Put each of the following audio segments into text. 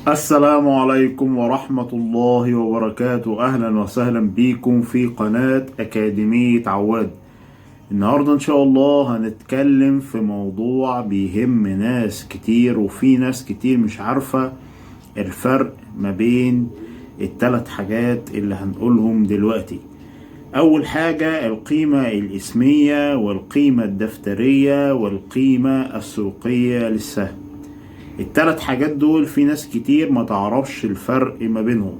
السلام عليكم ورحمة الله وبركاته. أهلا وسهلا بيكم في قناة أكاديمية عواد. النهاردة إن شاء الله هنتكلم في موضوع بيهم ناس كتير، وفي ناس كتير مش عارفة الفرق ما بين الثلاث حاجات اللي هنقولهم دلوقتي. أول حاجة القيمة الإسمية والقيمة الدفترية والقيمة السوقية للسهم. التلات حاجات دول في ناس كتير ما تعرفش الفرق ما بينهم.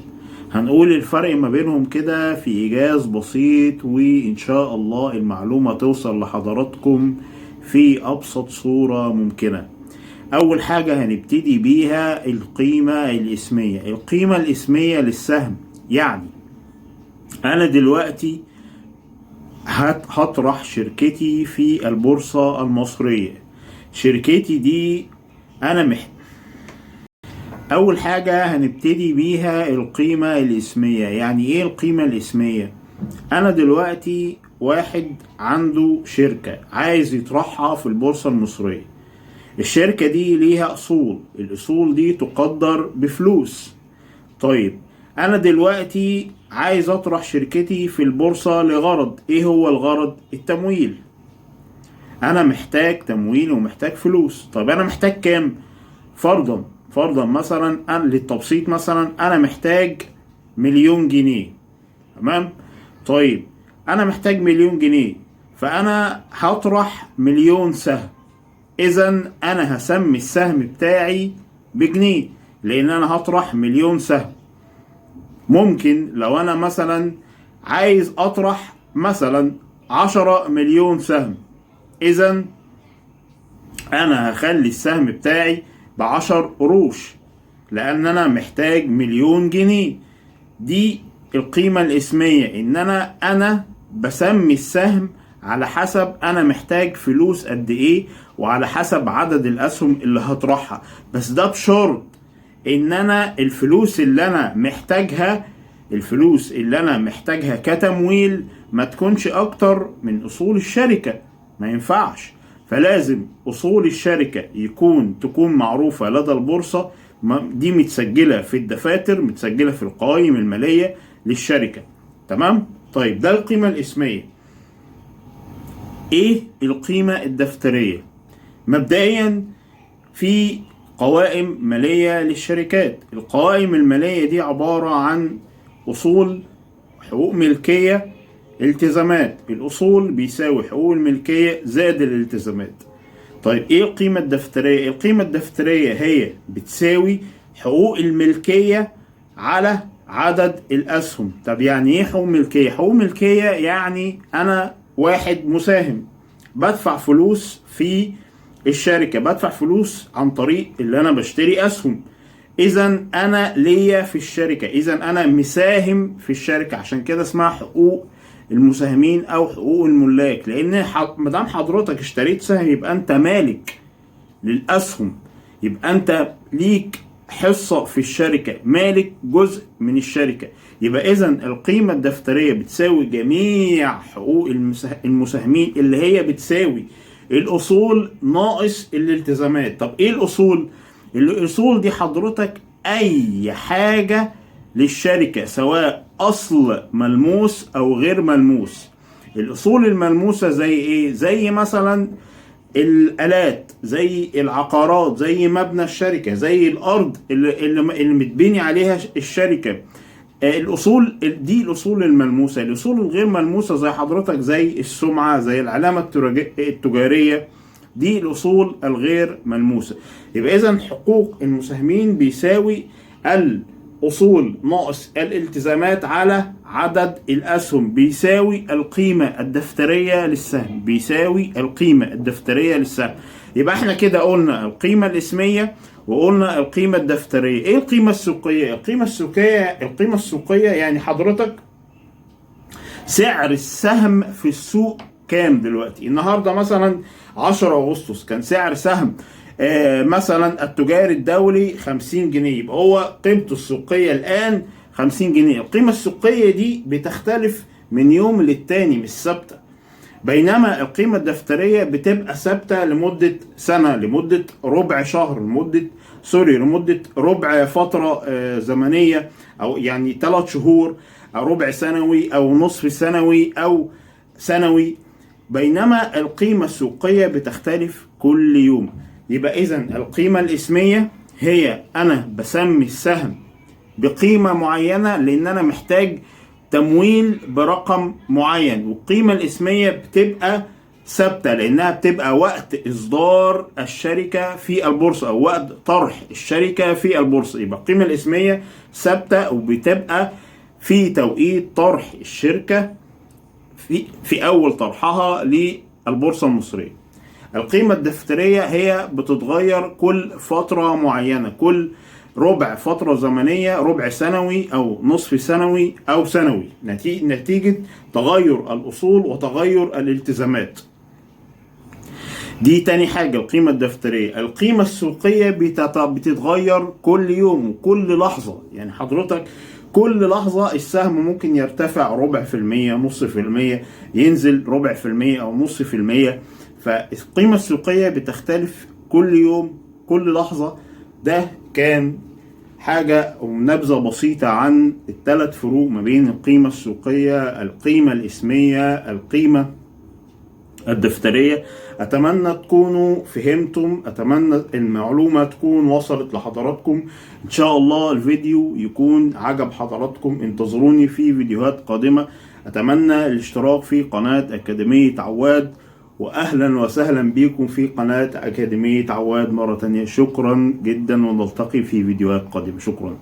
هنقول الفرق ما بينهم كده في إيجاز بسيط، وإن شاء الله المعلومة توصل لحضراتكم في أبسط صورة ممكنة. أول حاجة هنبتدي بيها القيمة الإسمية. القيمة الإسمية للسهم يعني أنا دلوقتي هطرح شركتي في البورصة المصرية. شركتي دي أنا أول حاجة هنبتدي بيها القيمة الإسمية. يعني إيه القيمة الإسمية؟ أنا دلوقتي واحد عنده شركة عايز يطرحها في البورصة المصرية. الشركة دي ليها أصول، الأصول دي تقدر بفلوس. طيب أنا دلوقتي عايز أطرح شركتي في البورصة لغرض. إيه هو الغرض؟ التمويل. أنا محتاج تمويل ومحتاج فلوس. طيب أنا محتاج كام؟ فرضا مثلا أنا للتبسيط مثلا أنا محتاج 1,000,000 جنيه. تمام؟ طيب أنا محتاج 1,000,000 جنيه، فأنا هطرح 1,000,000 سهم. إذا أنا هسمي السهم بتاعي بجنيه، لأن أنا هطرح 1,000,000 سهم. ممكن لو أنا مثلا عايز أطرح مثلا 10,000,000 سهم، إذا أنا هخلي السهم بتاعي ب10 قروش، لأن أنا محتاج 1,000,000 جنيه. دي القيمة الإسمية، إن أنا بسمي السهم على حسب أنا محتاج فلوس قد إيه، وعلى حسب عدد الأسهم اللي هطرحها. بس ده بشرط إن أنا الفلوس اللي أنا محتاجها كتمويل ما تكونش أكتر من أصول الشركة. ما ينفعش. فلازم أصول الشركة تكون معروفة لدى البورصة، دي متسجلة في الدفاتر، متسجلة في القوائم المالية للشركة. تمام؟ طيب ده القيمة الإسمية. إيه القيمة الدفترية؟ مبدئيا في قوائم مالية للشركات. القوائم المالية دي عبارة عن أصول، حقوق ملكية، التزامات. الأصول بيساوي حقوق الملكية زائد الالتزامات. طيب إيه القيمة الدفترية؟ القيمة الدفترية هي بتساوي حقوق الملكية على عدد الأسهم. طب يعني إيه حقوق ملكية؟ حقوق ملكية يعني أنا واحد مساهم بدفع فلوس في الشركة، بدفع فلوس عن طريق اللي أنا بشتري أسهم. إذا أنا ليا في الشركة، إذا أنا مساهم في الشركة. عشان كده اسمها حقوق المساهمين أو حقوق الملاك، لأن مدام حضرتك اشتريت سهم يبقى أنت مالك للأسهم، يبقى أنت ليك حصة في الشركة، مالك جزء من الشركة. يبقى إذا القيمة الدفترية بتساوي جميع حقوق المساهمين، اللي هي بتساوي الأصول ناقص الالتزامات. طب إيه الأصول؟ الأصول دي حضرتك أي حاجة للشركة، سواء أصل ملموس أو غير ملموس. الأصول الملموسة زي إيه؟ زي مثلا الآلات، زي العقارات، زي مبنى الشركة، زي الأرض اللي متبني عليها الشركة. الأصول دي الأصول الملموسة. الأصول الغير ملموسة زي حضرتك زي السمعة، زي العلامة التجارية، دي الأصول الغير ملموسة. يبقى إذن حقوق المساهمين بيساوي الأصول ناقص الالتزامات على عدد الأسهم، بيساوي القيمة الدفترية للسهم، بيساوي القيمة الدفترية للسهم. يبقى احنا كده قلنا القيمة الاسمية وقلنا القيمة الدفترية. ايه القيمة السوقية؟ القيمة السوقية يعني حضرتك سعر السهم في السوق كام دلوقتي. النهاردة مثلا 10 أغسطس كان سعر سهم مثلا التجاري الدولي 50 جنيه، يبقى هو قيمته السوقية الآن 50 جنيه. القيمة السوقية دي بتختلف من يوم للتاني، مش ثابتة. بينما القيمة الدفترية بتبقى ثابتة لمدة سنة، لمدة ربع شهر، لمدة لمدة ربع فترة زمنية، أو يعني 3 شهور، أو ربع سنوي، أو نصف سنوي، أو سنوي. بينما القيمة السوقية بتختلف كل يوم. يبقى إذن القيمة الاسمية هي أنا بسمي السهم بقيمة معينة لأن أنا محتاج تمويل برقم معين، والقيمة الاسمية بتبقى ثابتة لأنها بتبقى وقت إصدار الشركة في البورصة أو وقت طرح الشركة في البورصة. يبقى القيمة الاسمية ثابتة وبتبقى في توقيت طرح الشركة في أول طرحها للبورصة المصرية. القيمة الدفترية هي بتتغير كل فترة معينة، كل ربع فترة زمنية، ربع سنوي أو نصف سنوي أو سنوي، نتيجة تغير الأصول وتغير الالتزامات. دي تاني حاجة القيمة الدفترية. القيمة السوقية بتتغير كل يوم وكل لحظة. يعني حضرتك كل لحظة السهم ممكن يرتفع ربع في المية، نص في المية، ينزل ربع في المية أو نص في المية. فالقيمة السوقية بتختلف كل يوم كل لحظة. ده كان حاجة أو نبذة بسيطة عن ال3 فروق ما بين القيمة السوقية، القيمة الاسمية، القيمة الدفترية. أتمنى تكونوا فهمتم، أتمنى المعلومة تكون وصلت لحضراتكم. إن شاء الله الفيديو يكون عجب حضراتكم. انتظروني في فيديوهات قادمة. أتمنى الاشتراك في قناة أكاديمية عواد، وأهلا وسهلا بكم في قناة أكاديمية عواد مرة تانية. شكرا جدا، ونلتقي في فيديوهات قادمة. شكرا.